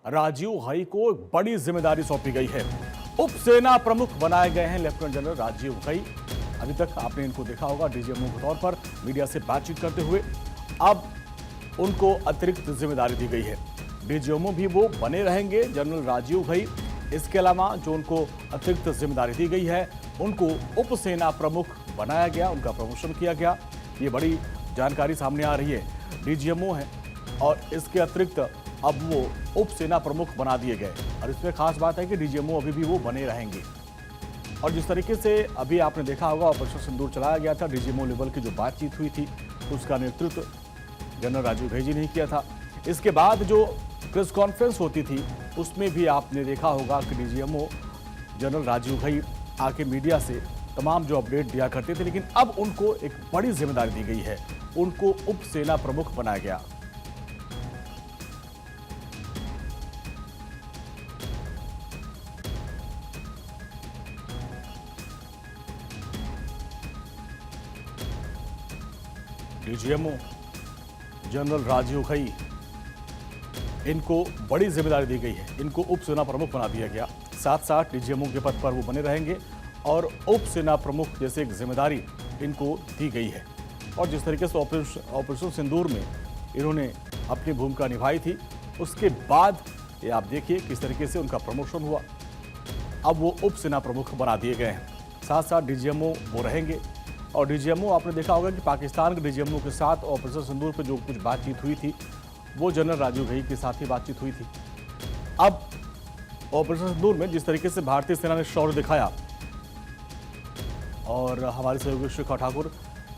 राजीव घई को एक बड़ी जिम्मेदारी सौंपी गई है। उप सेना प्रमुख बनाए गए हैं लेफ्टिनेंट जनरल राजीव घई। अभी तक आपने इनको देखा होगा डीजीएमओ के तौर पर मीडिया से बातचीत करते हुए। अब उनको अतिरिक्त जिम्मेदारी दी गई है। डीजीएमओ भी वो बने रहेंगे जनरल राजीव घई। इसके अलावा जो उनको अतिरिक्त जिम्मेदारी दी गई है, उनको उप सेना प्रमुख बनाया गया, उनका प्रमोशन किया गया। ये बड़ी जानकारी सामने आ रही है। डीजीएमओ है और इसके अतिरिक्त अब वो उप सेना प्रमुख बना दिए गए। और इसमें खास बात है कि डीजीएमओ अभी भी वो बने रहेंगे। और जिस तरीके से अभी आपने देखा होगा ऑपरेशन सिंदूर चलाया गया था, डीजीएमओ लेवल की जो बातचीत हुई थी उसका नेतृत्व जनरल राजीव घई जी ने किया था। इसके बाद जो प्रेस कॉन्फ्रेंस होती थी उसमें भी आपने देखा होगा कि डीजीएमओ जनरल राजीव घई आके मीडिया से तमाम जो अपडेट दिया करते थे, लेकिन अब उनको एक बड़ी जिम्मेदारी दी गई है। उनको उप सेना प्रमुख बनाया गया। डीजीएमओ जनरल राजीव घई, इनको बड़ी जिम्मेदारी दी गई है। इनको उप सेना प्रमुख बना दिया गया। साथ साथ डीजीएमओ के पद पर वो बने रहेंगे और उप सेना प्रमुख जैसे एक जिम्मेदारी इनको दी गई है। और जिस तरीके से ऑपरेशन सिंदूर में इन्होंने अपनी भूमिका निभाई थी, उसके बाद ये आप देखिए किस तरीके से उनका प्रमोशन हुआ। अब वो उप सेना प्रमुख बना दिए गए हैं। साथ साथ डीजीएमओ वो रहेंगे। और डीजीएमओ आपने देखा होगा कि पाकिस्तान के डीजीएमओ के साथ ऑपरेशन सिंदूर पर जो कुछ बातचीत हुई थी वो जनरल राजीव घई के साथ ही बातचीत हुई थी। अब ऑपरेशन सिंदूर में जिस तरीके से भारतीय सेना ने शौर्य दिखाया, और हमारे सहयोगी शिखा ठाकुर,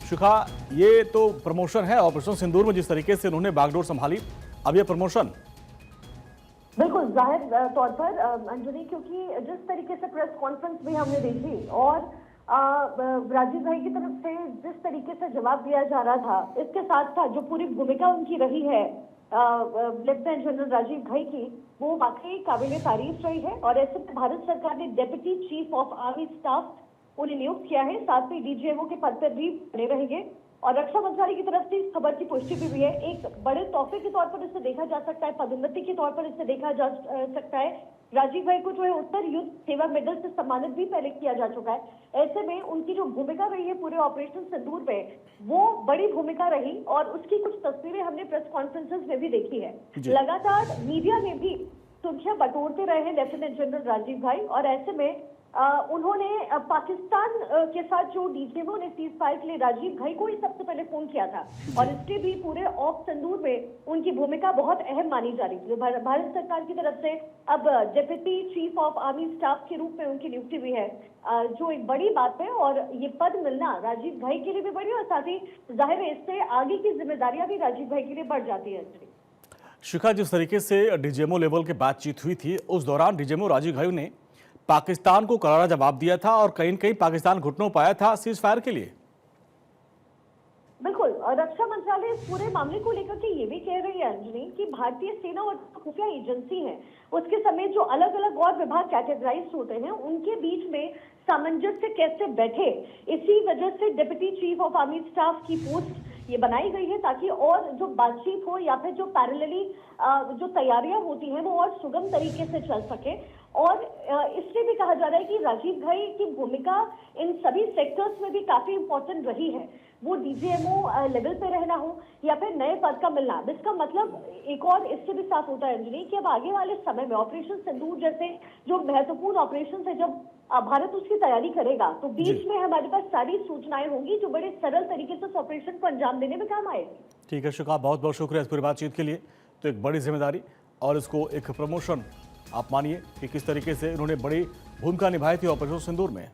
शिखा, ये तो प्रमोशन है ऑपरेशन सिंदूर में जिस तरीके से उन्होंने बागडोर संभाली, अब ये प्रमोशन। बिल्कुल जाहिर तौर पर अंजलि, क्योंकि जिस तरीके से प्रेस कॉन्फ्रेंस भी हमने देखी और राजीव घई की तरफ से जिस तरीके से जवाब दिया जा रहा था, इसके साथ साथ जो पूरी भूमिका उनकी रही है लेफ्टिनेंट जनरल राजीव घई की, वो वाकई काबिल तारीफ रही है। और ऐसे में भारत सरकार ने deputy chief of army staff उन्हें नियुक्त किया है। साथ में डीजीएमओ के पद पर भी बने रहेंगे। और रक्षा मंत्रालय की तरफ से इस खबर की पुष्टि भी हुई है। एक बड़े तोहफे के तौर पर इसे देखा जा सकता है, पदोन्नति के तौर पर इसे देखा जा सकता है। राजीव घई को जो है उत्तर युद्ध सेवा मेडल से सम्मानित भी पहले किया जा चुका है। ऐसे में उनकी जो भूमिका रही है पूरे ऑपरेशन सिंदूर में, वो बड़ी भूमिका रही और उसकी कुछ तस्वीरें हमने प्रेस कॉन्फ्रेंसेस में भी देखी है। लगातार मीडिया में भी सुर्खियां बटोरते रहे हैं लेफ्टिनेंट जनरल राजीव घई। और ऐसे में उन्होंने पाकिस्तान के साथ जो डीजीएमओ ने सीज फायर के लिए राजीव घई को ही सबसे पहले फोन किया था। और इसके भी पूरे ऑफ सिंदूर में उनकी भूमिका बहुत अहम मानी जा रही थी। भारत सरकार की तरफ से अब deputy chief of army staff के रूप में उनकी नियुक्ति हुई है, जो एक बड़ी बात है। और ये पद मिलना राजीव घई के लिए भी बड़ी, और साथ ही जाहिर है इससे आगे की जिम्मेदारियां भी राजीव घई के लिए बढ़ जाती है। शिखा, जिस तरीके से डीजीएमओ लेवल की बातचीत हुई थी, उस दौरान डीजीएमओ राजीव घई ने पाकिस्तान को करारा जवाब दिया था और कहीं न कहीं पाकिस्तान घुटनों पाया था सीज फायर के लिए। बिल्कुल, रक्षा मंत्रालय इस पूरे मामले को लेकर के ये भी कह रही है अंजलि कि भारतीय सेना और खुफिया एजेंसी है, उसके समेत जो अलग अलग और विभाग कैटेगराइज होते हैं, उनके बीच में सामंजस्य कैसे बैठे, इसी वजह से deputy chief of army staff की पोस्ट ये बनाई गई है, ताकि और जो बातचीत हो या फिर जो पैरेलली जो तैयारियां होती हैं वो और सुगम तरीके से चल सके। और इसलिए भी कहा जा रहा है कि राजीव घई की भूमिका इन सभी सेक्टर्स में भी काफी इंपॉर्टेंट रही है। वो डीजीएमओ लेवल पे रहना हो या फिर नए पद का मिलना, इसका मतलब एक और इससे भी साफ होता है अंजलि कि अब आगे वाले समय में ऑपरेशन सिंदूर जैसे जो महत्वपूर्ण ऑपरेशन है, जब भारत उसकी तैयारी करेगा तो बीच में हमारे पास सारी सूचनाएं होंगी जो बड़े सरल तरीके से उस ऑपरेशन को अंजाम देने में काम आएगी। ठीक है शिखा, बहुत बहुत शुक्रिया इस पूरी बातचीत के लिए। तो एक बड़ी जिम्मेदारी और इसको एक प्रमोशन आप मानिए कि किस तरीके से इन्होंने बड़ी भूमिका निभाई थी ऑपरेशन सिंदूर में।